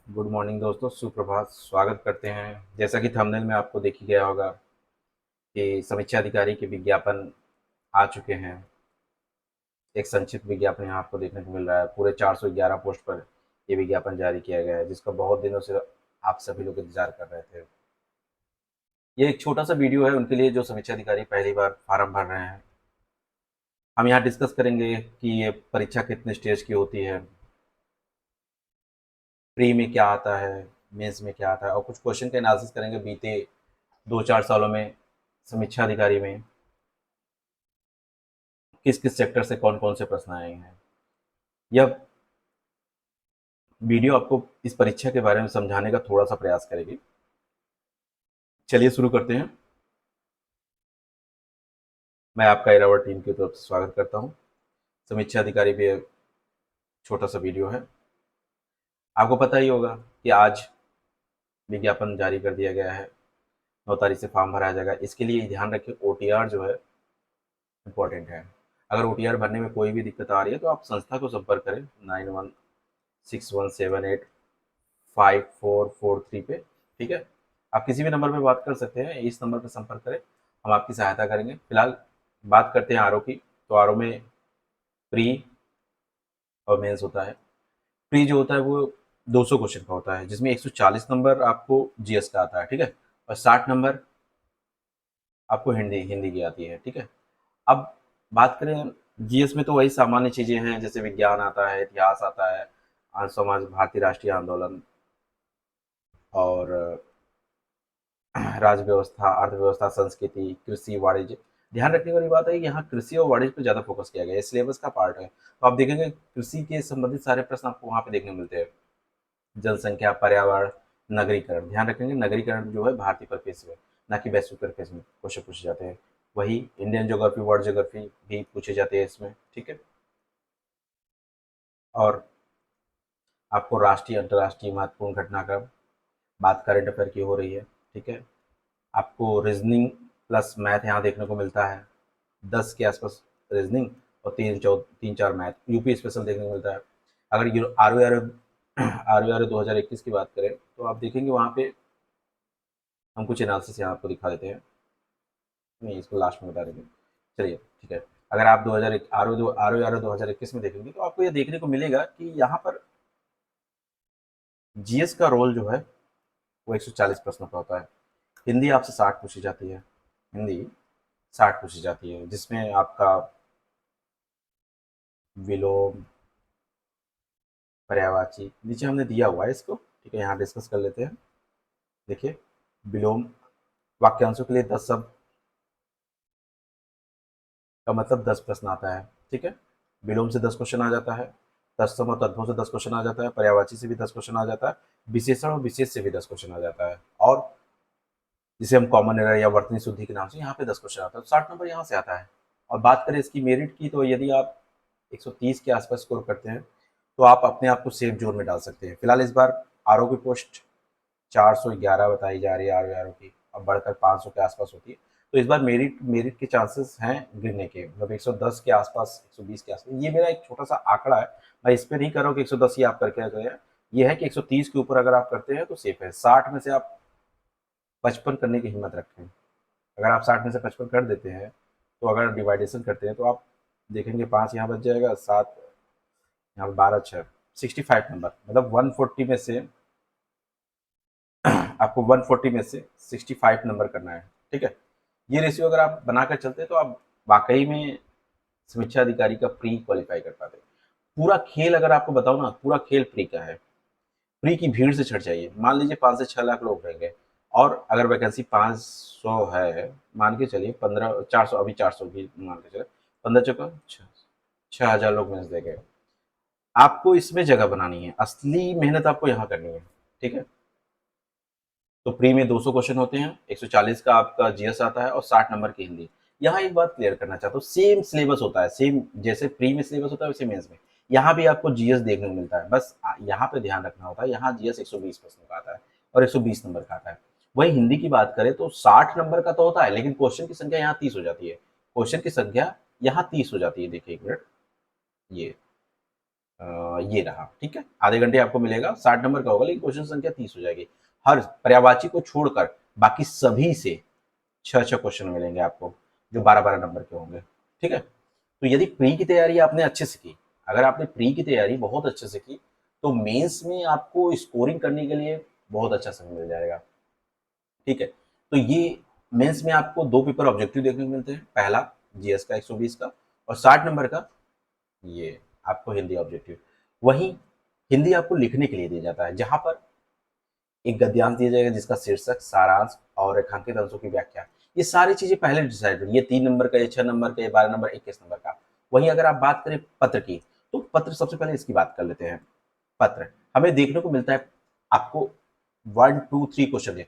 Good morning दोस्तों, सुप्रभात। स्वागत करते हैं। जैसा कि थंबनेल में आपको दिख ही गया होगा कि समीक्षा अधिकारी के विज्ञापन आ चुके हैं। एक संक्षिप्त विज्ञापन यहाँ आपको देखने को मिल रहा है। पूरे 411 पोस्ट पर ये विज्ञापन जारी किया गया है, जिसका बहुत दिनों से आप सभी लोग इंतजार कर रहे थे। ये एक छोटा सा वीडियो है उनके लिए जो समीक्षा अधिकारी पहली बार फार्म भर रहे हैं। हम यहाँ डिस्कस करेंगे कि ये परीक्षा कितने स्टेज की होती है, प्री में क्या आता है, मेंस में क्या आता है, और कुछ क्वेश्चन का एनालिसिस करेंगे बीते 2-4 सालों में समीक्षा अधिकारी में किस किस सेक्टर से कौन कौन से प्रश्न आए हैं। यह वीडियो आपको इस परीक्षा के बारे में समझाने का थोड़ा सा प्रयास करेगी। चलिए शुरू करते हैं। मैं आपका इरावत टीम की तरफ से स्वागत करता हूं। समीक्षा अधिकारी भी एक छोटा सा वीडियो है। आपको पता ही होगा कि आज विज्ञापन जारी कर दिया गया है। 9 तारीख से फॉर्म भरा जाएगा। इसके लिए ध्यान रखें, OTR जो है इम्पोर्टेंट है। अगर OTR भरने में कोई भी दिक्कत आ रही है तो आप संस्था को संपर्क करें 9161785443 पे। ठीक है, आप किसी भी नंबर पे बात कर सकते हैं, इस नंबर पे संपर्क करें, हम आपकी सहायता करेंगे। फिलहाल बात करते हैं आरओ की। तो आरओ में प्री और मेंस होता है। प्री जो होता है वो 200 क्वेश्चन का होता है, जिसमें 140 नंबर आपको जीएस का आता है। ठीक है, और 60 नंबर आपको हिंदी हिंदी की आती है। ठीक है, अब बात करें जीएस में तो वही सामान्य चीज़ें हैं, जैसे विज्ञान आता है, इतिहास आता है, समाज, भारतीय राष्ट्रीय आंदोलन और राज्य व्यवस्था, अर्थव्यवस्था, संस्कृति, कृषि, वाणिज्य। ध्यान रखने वाली बात है कि यहाँ कृषि और वाणिज्य पर ज़्यादा फोकस किया गया है, सिलेबस का पार्ट है। तो आप देखेंगे कृषि के संबंधित सारे प्रश्न आपको वहाँ पे देखने को मिलते हैं। जनसंख्या, पर्यावरण, नगरीकरण। ध्यान रखेंगे नगरीकरण जो है भारतीय परिप्रेक्ष्य में, ना कि वैश्विक परिप्रेक्ष्य में क्वेश्चन पूछे जाते हैं। वही इंडियन ज्योग्राफी, वर्ल्ड ज्योग्राफी भी पूछे जाते हैं इसमें। ठीक है, और आपको राष्ट्रीय अंतर्राष्ट्रीय महत्वपूर्ण घटनाक्रम, बात करंट अफेयर की हो रही है। ठीक है, आपको रीजनिंग प्लस मैथ यहाँ देखने को मिलता है। 10 के आसपास रीजनिंग और 3-4 मैथ, यूपी स्पेशल देखने को मिलता है। अगर आर 2021 की बात करें तो आप देखेंगे वहाँ पे हम कुछ एनालिसिस यहाँ आपको दिखा देते हैं। नहीं, इसको लास्ट में बता देंगे। चलिए ठीक है, अगर आप 2001 आर 2021 में देखेंगे तो आपको ये देखने को मिलेगा कि यहाँ पर जीएस का रोल जो है वो 140 प्रश्नों का होता है। हिंदी आपसे 60 पूछी जाती है। हिंदी 60 पूछी जाती है, जिसमें आपका विलोम, पर्यायवाची नीचे हमने दिया हुआ है इसको। ठीक है, यहाँ डिस्कस कर लेते हैं। देखिए, विलोम, वाक्यांशों के लिए 10 शब्द का मतलब 10 प्रश्न आता है। ठीक है, विलोम से 10 क्वेश्चन आ जाता है, तत्सम और तद्भव से 10 क्वेश्चन आ जाता है, पर्यायवाची से भी 10 क्वेश्चन आ जाता है, विशेषण और विशेष से भी 10 क्वेश्चन आ जाता है, और जिसे हम कॉमन एरर या वर्तनी शुद्धि के नाम से यहाँ पे 10 क्वेश्चन आता है। तो 60 नंबर यहाँ से आता है। और बात करें इसकी मेरिट की, तो यदि आप 130 के आसपास स्कोर करते हैं तो आप अपने आप को सेफ जोन में डाल सकते हैं। फिलहाल इस बार आरओ की पोस्ट 411 बताई जा रही है आरओ की, अब बढ़कर 500 के आसपास होती है। तो इस बार मेरिट मेरिट के चांसेस हैं गिरने के, मतलब 110 के आसपास, 120 के आसपास। ये मेरा एक छोटा सा आंकड़ा है, मैं इस पर नहीं कर रहा हूँ कि 110 ही आप करके आ जाए। ये है कि 130 के ऊपर अगर आप करते हैं तो सेफ है। 60 में से आप 55 करने की हिम्मत रखें। अगर आप 60 में से 55 कर देते हैं तो अगर डिवाइडेशन करते हैं तो आप देखेंगे 5 यहाँ बच जाएगा, 7 यहाँ, 12, 6, 65 नंबर, मतलब 140 में से आपको 140 में से 65 नंबर करना है। ठीक है, ये रेशियो अगर आप बनाकर चलते हैं तो आप वाकई में समीक्षा अधिकारी का प्री क्वालिफाई कर पाते हैं। पूरा खेल अगर आपको बताओ ना, पूरा खेल प्री का है। प्री की भीड़ से छट जाइए। मान लीजिए 5 से 6 लाख लोग रहेंगे, और अगर वैकेंसी 500 है, मान के चलिए 15, 400, अभी 400 की मान के चले, 15 चौका 6,000 लोग मेहनत देंगे। आपको इसमें जगह बनानी है, असली मेहनत आपको यहाँ करनी है। ठीक है, तो प्री में 200 क्वेश्चन होते हैं, 140 का आपका जीएस आता है और 60 नंबर की हिंदी। यहाँ एक बात क्लियर करना चाहता हूँ, सेम सिलेबस होता है, सेम जैसे प्री में सिलेबस होता है वैसे मेंस में यहाँ भी आपको जीएस देखने को मिलता है। बस यहाँ पे ध्यान रखना होता है, यहाँ जीएस 120 प्रश्नों का आता है और 120 नंबर का आता है। वही हिंदी की बात करें तो 60 नंबर का तो होता है, लेकिन क्वेश्चन की संख्या यहाँ 30 हो जाती है। क्वेश्चन की संख्या यहाँ 30 हो जाती है। देखिए एक मिनट, ये ये रहा, ठीक है। आधे घंटे आपको मिलेगा, 60 नंबर का होगा, लेकिन क्वेश्चन संख्या 30 हो जाएगी। हर पर्यायवाची को छोड़कर बाकी सभी से 6-6 क्वेश्चन मिलेंगे आपको, जो 12-12 नंबर के होंगे, ठीक है। तो यदि प्री की तैयारी आपने अच्छे से की, अगर आपने प्री की तैयारी बहुत अच्छे से की, तो मेंस में आपको स्कोरिंग करने के लिए बहुत अच्छा समय मिल जाएगा, ठीक है। तो ये मेंस में आपको 2 पेपर ऑब्जेक्टिव देखने को मिलते हैं। पहला जीएस का 120 का, और 60 नंबर का ये आपको हिंदी ऑब्जेक्टिव। वहीं हिंदी आपको लिखने के लिए दिया जाता है, जहाँ पर एक गद्यांश दिया जाएगा जिसका शीर्षक, सारांश और रेखांकित अंशों की व्याख्या। ये सारी चीजें पहले डिसाइड होगी, ये 3 नंबर का, ये 6 नंबर का, ये 12 नंबर, 21 नंबर का। वहीं अगर आप बात करें पत्र की, तो पत्र सबसे पहले इसकी बात कर लेते हैं। पत्र हमें देखने को मिलता है आपको 1 2 3 क्वेश्चन है,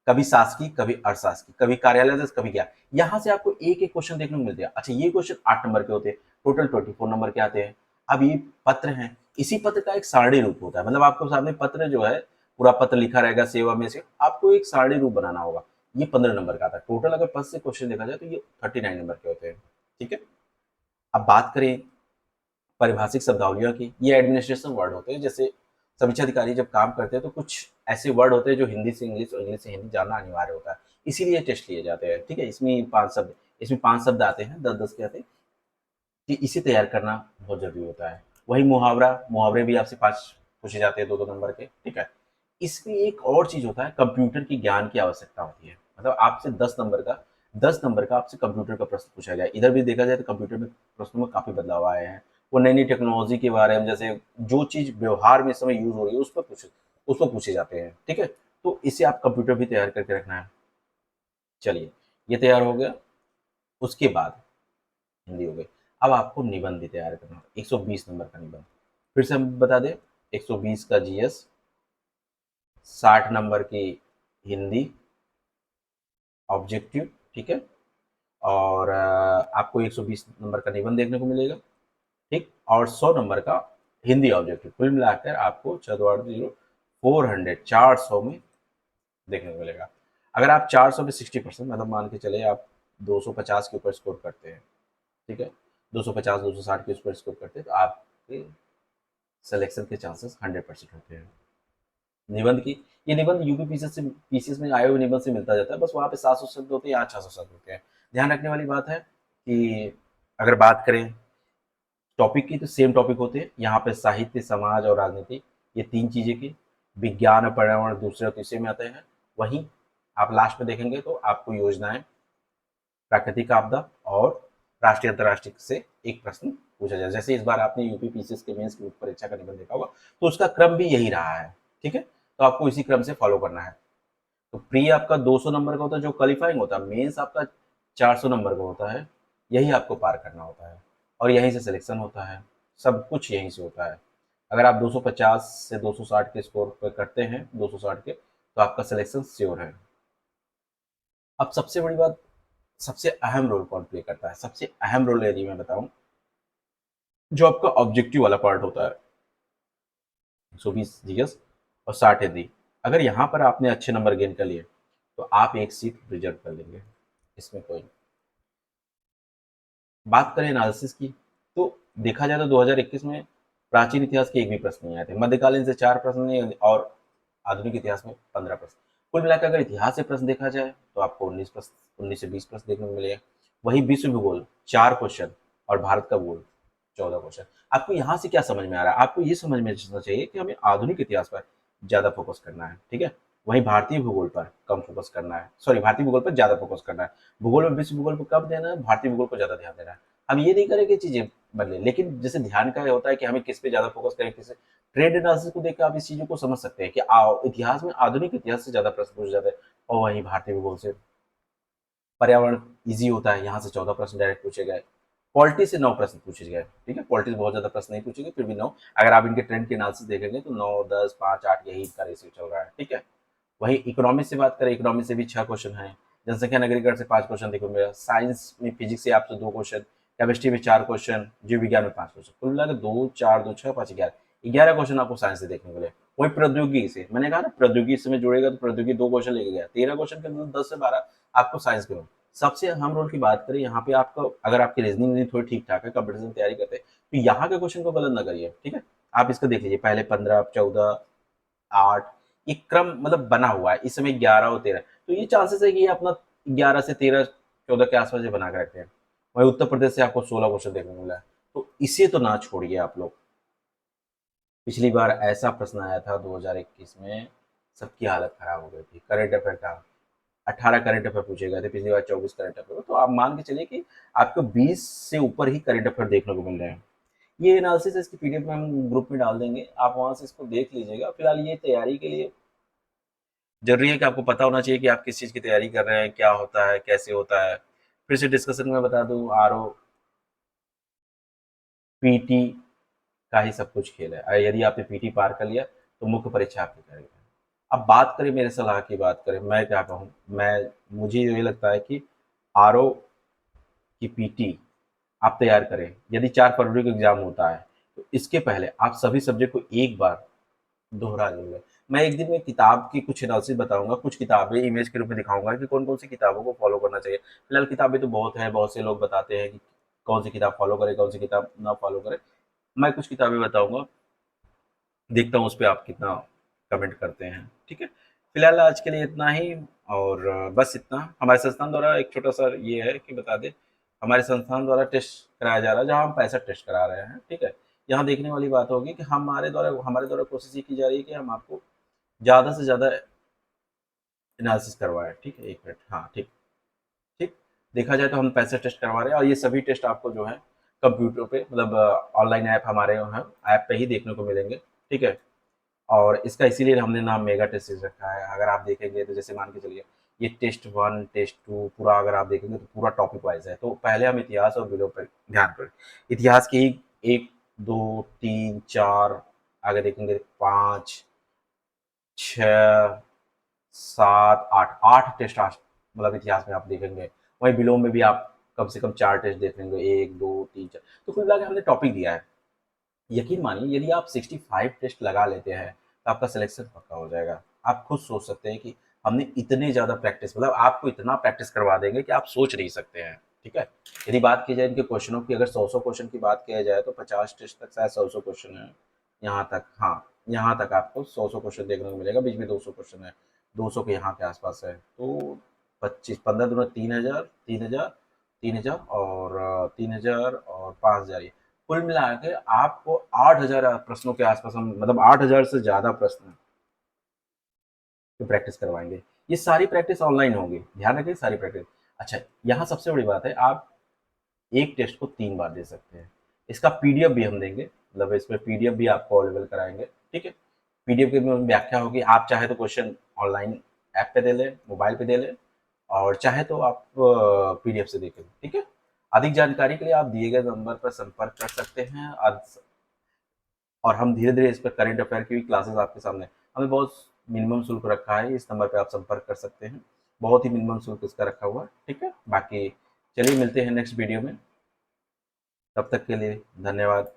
कभी शासकीय, कभी अशासकीय, कभी कार्यालय, कभी क्या। यहाँ से आपको एक एक क्वेश्चन देखने को मिलते हैं। अच्छा, ये क्वेश्चन 8 नंबर के होते हैं, टोटल 24 नंबर के आते हैं। अब ये पत्र हैं, इसी पत्र का एक सारणी रूप होता है, मतलब आपको सामने पत्र जो है, पूरा पत्र लिखा रहेगा सेवा में से, आपको एक सारणी रूप बनाना होगा। ये 15 नंबर का आता है। टोटल अगर पद से क्वेश्चन देखा जाए तो ये 39 नंबर के होते हैं, ठीक है। अब बात करें पारिभाषिक शब्दावलियों की, ये एडमिनिस्ट्रेशन वर्ड होते हैं। जैसे समीक्षा अधिकारी जब काम करते हैं तो कुछ ऐसे वर्ड होते हैं जो हिंदी से इंग्लिश और इंग्लिश से हिंदी जानना अनिवार्य होता है, इसीलिए टेस्ट लिए जाते हैं, ठीक है। इसमें 5 शब्द आते हैं, 10-10 के आते हैं, कि इसे तैयार करना बहुत जरूरी होता है। वही मुहावरे भी आपसे 5 पूछे जाते हैं, 2-2 नंबर के, ठीक है। इसमें एक और चीज होता है, कंप्यूटर की ज्ञान की आवश्यकता होती है, मतलब आपसे 10 नंबर का आपसे कंप्यूटर का प्रश्न पूछा जाए। इधर भी देखा जाए तो कंप्यूटर में प्रश्नों में काफी बदलाव आए हैं। वो नई नई टेक्नोलॉजी के बारे में, जैसे जो चीज व्यवहार में इस समय यूज हो रही है उस पर पूछे जाते हैं, ठीक है। तो इसे आप कंप्यूटर भी तैयार करके रखना है। चलिए, ये तैयार हो गया। उसके बाद हिंदी हो गई। अब आपको निबंध भी तैयार करना है, 120 नंबर का निबंध। फिर से हम बता दें, 120 का जीएस, 60 नंबर की हिंदी ऑब्जेक्टिव, ठीक है। और आपको 120 नंबर का निबंध देखने को मिलेगा, ठीक। और 100 नंबर का हिंदी ऑब्जेक्टिव। कुल मिलाकर आपको 480 400 में देखने को मिलेगा। अगर आप 400 में 60%, मतलब मान के चले आप 250 के ऊपर स्कोर करते हैं, ठीक है, 250 260 के ऊपर स्कोर करते हैं, तो आपके सिलेक्शन के चांसेस 100% होते हैं। निबंध की, ये निबंध यूपी पीसीएस में आए हुए निबंध से मिलता जाता है, बस वहाँ पे 700 शब्द होते हैं, यहाँ 600 शब्द होते हैं। ध्यान रखने वाली बात है कि अगर बात करें टॉपिक की, तो सेम टॉपिक होते हैं यहाँ पे, साहित्य, समाज और राजनीति, ये 3 चीजें की। विज्ञान और पर्यावरण दूसरे और तीसरे में आते हैं। वहीं आप लास्ट में देखेंगे तो आपको योजनाएं, प्राकृतिक आपदा और राष्ट्रीय अंतर्राष्ट्रीय से एक प्रश्न पूछा जाए। जैसे इस बार आपने यूपी पीसीएस के मेंस की परीक्षा का निबंध देखा होगा, तो उसका क्रम भी यही रहा है, ठीक है। तो आपको इसी क्रम से फॉलो करना है। तो प्री आपका 200 नंबर का होता है, जो क्वालिफाइंग होता है। मेंस आपका 400 नंबर का होता है, यही आपको पार करना होता है, और यहीं से सिलेक्शन होता है। सब कुछ यहीं से होता है। अगर आप 250 से 260 के स्कोर पर करते हैं, 260 के, तो आपका सिलेक्शन श्योर है। अब सबसे बड़ी बात, सबसे अहम रोल कौन प्ले करता है? सबसे अहम रोल यदि मैं बताऊं, जो आपका ऑब्जेक्टिव वाला पार्ट होता है, 120 जीएस और 60 हिंदी। अगर यहाँ पर आपने अच्छे नंबर गेन कर लिए, तो आप एक सीट रिजर्व कर लेंगे, इसमें कोई। बात करें एनालिसिस की, तो देखा जाए तो 2021 में प्राचीन इतिहास के एक भी प्रश्न नहीं आए थे, मध्यकालीन से 4 प्रश्न नहीं, और आधुनिक इतिहास में 15 प्रश्न। कुल मिलाकर अगर इतिहास से प्रश्न देखा जाए तो आपको 19 से 20 प्रश्न देखने को मिलेगा। वही विश्व भूगोल 4 क्वेश्चन, और भारत का भूगोल 14 क्वेश्चन। आपको यहाँ से क्या समझ में आ रहा है? आपको ये समझ में आना चाहिए कि हमें आधुनिक इतिहास पर ज्यादा फोकस करना है, ठीक है। वहीं भारतीय भूगोल पर कम फोकस करना है, सॉरी, भारतीय भूगोल पर ज्यादा फोकस करना है। भूगोल में विश्व भूगोल को कम देना है, भारतीय भूगोल को ज्यादा ध्यान देना है। हम ये नहीं करें कि चीजें बदले, लेकिन जैसे ध्यान का होता है कि हमें किस पे ज्यादा फोकस करें, किस। ट्रेंड एनालिसिस को देखकर आप इस चीजों को समझ सकते हैं कि इतिहास में आधुनिक इतिहास से ज्यादा प्रश्न पूछे जाते हैं, और वहीं भारतीय भूगोल से। पर्यावरण इजी होता है, यहाँ से 14 प्रश्न डायरेक्ट पूछे गए। पॉलिटी से 9 प्रश्न पूछे गए, ठीक है। पॉलिटी से बहुत ज्यादा प्रश्न नहीं पूछेंगे, फिर भी 9। अगर आप इनके ट्रेंड के एनालिसिस देखेंगे तो 9 10 5 8 यही इनका रेशियो चल रहा है, ठीक है। वही इकोनॉमिक्स से बात करें, इकोनॉमिक्स से भी 6 क्वेश्चन है। जनसंख्या नगरीकरण से 5 क्वेश्चन देखो मेरा। साइंस में फिजिक्स से आपसे 2 क्वेश्चन, केमिस्ट्री में 4 क्वेश्चन, जीव विज्ञान में 5 क्वेश्चन। कुल मिलाकर 2 4 2 6 5 11 क्वेश्चन आपको साइंस से देखने को मिले। वही प्रौद्योगिकी से, मैंने कहा ना प्रौद्योगिकी से में जुड़ेगा तो प्रौद्योगिकी 2 क्वेश्चन लेके गया, 13 क्वेश्चन के अंदर 10 से 12 आपको साइंस के हों। सबसे अहम रोल की बात करें यहाँ पे, आपका अगर आपकी रीजनिंग थोड़ी ठीक ठाक है, कंपटीशन तैयारी करते हैं, तो यहाँ के क्वेश्चन को गलत ना करिए, ठीक है। आप इसको देख लीजिए, पहले 15, 14, 8, ये क्रम मतलब बना हुआ है। इस समय 11 और 13, तो ये चांसेस है कि ये अपना 11 से 13, 14 के आसपास ये बना के रखते हैं। वहीं उत्तर प्रदेश से आपको 16 क्वेश्चन देखने को मिला है, तो इसे तो ना छोड़िए आप लोग। पिछली बार ऐसा प्रश्न आया था 2021 में, सबकी हालत खराब हो गई थी। करंट अफेयर का 18 करंट अफेयर पूछे गए थे, पिछली बार 24 करंट अफेयर, तो आप मान के चलिए कि आपको 20 से ऊपर ही करंट अफेयर देखने को मिल रहे हैं। ये एनालिसिस इसकी पीडीएफ में हम ग्रुप में डाल देंगे, आप वहां से इसको देख लीजिएगा। फिलहाल ये तैयारी के लिए जरूरी है कि आपको पता होना चाहिए कि आप किस चीज़ की तैयारी कर रहे हैं, क्या होता है, कैसे होता है। फिर से डिस्कशन में बता दूं, आरओ पीटी का ही सब कुछ खेल है। यदि आपने पीटी पार कर लिया तो मुख्य परीक्षा आपकी करेगा। अब बात करें, मेरे सलाह की बात करें, मैं क्या कहूँ, मैं मुझे ये लगता है कि आरओ की पीटी आप तैयार करें। यदि 4 फरवरी को एग्जाम होता है तो इसके पहले आप सभी सब्जेक्ट को एक बार दोहरा लेंगे। मैं एक दिन में किताब की कुछ एनालिसिस बताऊंगा, कुछ किताबें इमेज के रूप में दिखाऊंगा कि कौन कौन सी किताबों को फॉलो करना चाहिए। फिलहाल किताबें तो बहुत है, बहुत से लोग बताते हैं कि कौन सी किताब फॉलो करें, कौन सी किताब ना फॉलो करें। मैं कुछ किताबें बताऊंगा, देखता हूँ उस पर आप कितना कमेंट करते हैं, ठीक है। फिलहाल आज के लिए इतना ही, और बस इतना। हमारे संस्थान द्वारा एक छोटा सा ये है कि बता दें, हमारे संस्थान द्वारा टेस्ट कराया जा रहा है, जहाँ हम 65 टेस्ट करा रहे हैं, ठीक है। यहाँ देखने वाली बात होगी कि हमारे द्वारा कोशिश ये की जा रही है कि हम आपको ज़्यादा से ज़्यादा एनालिसिस करवाएं, ठीक है। 1 मिनट, हाँ ठीक, ठीक। देखा जाए तो हम 65 टेस्ट करवा रहे हैं, और ये सभी टेस्ट आपको जो है कंप्यूटर पे, मतलब ऑनलाइन ऐप हमारे यहाँ ऐप पे ही देखने को मिलेंगे, ठीक है। और इसका इसीलिए हमने नाम मेगा टेस्ट सीरीज रखा है। अगर आप देखेंगे तो जैसे मान के चलिए, ये टेस्ट 1, टेस्ट 2 पूरा अगर आप देखेंगे तो पूरा टॉपिक वाइज है। तो पहले हम इतिहास और विलोम पर ध्यान करें। इतिहास के ही 1, 2, 3, 4, आगे देखेंगे 5, 6, 7, 8, 8 टेस्ट मतलब इतिहास में आप देखेंगे। वहीं विलोम में भी आप कम से कम 4 टेस्ट देख लेंगे, 1, 2, 3, 4। तो कुल मिला के हमने टॉपिक दिया है। यकीन मानिए, यदि आप 65 टेस्ट लगा लेते हैं तो आपका सिलेक्शन पक्का हो जाएगा। आप खुद सोच सकते हैं कि हमने इतने ज़्यादा प्रैक्टिस, मतलब आपको इतना प्रैक्टिस करवा देंगे कि आप सोच नहीं सकते हैं, ठीक है। यदि बात की जाए इनके क्वेश्चनों की, अगर 100 क्वेश्चन की बात किया जाए तो 50 टेस्ट तक शायद 100 क्वेश्चन है। यहाँ तक, हाँ, यहाँ तक आपको 100 क्वेश्चन देखने को मिलेगा, बीच में 200 क्वेश्चन है, 200 के यहाँ के आसपास है। तो 25, 15 दूना 3000, 3000, 3000 और 3000 और 5000, कुल मिला के आपको 8000 प्रश्नों के आसपास हम, मतलब 8000 से ज़्यादा प्रश्न की प्रैक्टिस करवाएंगे। ये सारी प्रैक्टिस ऑनलाइन होगी, ध्यान रखिए, सारी प्रैक्टिस। अच्छा, यहाँ सबसे बड़ी बात है, आप एक टेस्ट को 3 बार दे सकते हैं। इसका पीडीएफ भी हम देंगे, मतलब इसमें पीडीएफ भी आपको अवेलेबल कराएंगे, ठीक है। पीडीएफ की में व्याख्या होगी, आप चाहे तो क्वेश्चन ऑनलाइन ऐप पे दे लें, मोबाइल पे दे लें, और चाहे तो आप पीडीएफ से देखें, ठीक है। अधिक जानकारी के लिए आप दिए गए नंबर पर संपर्क कर सकते हैं। और हम धीरे धीरे इस पर करंट अफेयर की भी क्लासेस आपके सामने, हमने बहुत मिनिमम शुल्क रखा है, इस नंबर पे आप संपर्क कर सकते हैं। बहुत ही मिनिमम शुल्क इसका रखा हुआ है, ठीक है। बाकी चलिए मिलते हैं नेक्स्ट वीडियो में, तब तक के लिए धन्यवाद।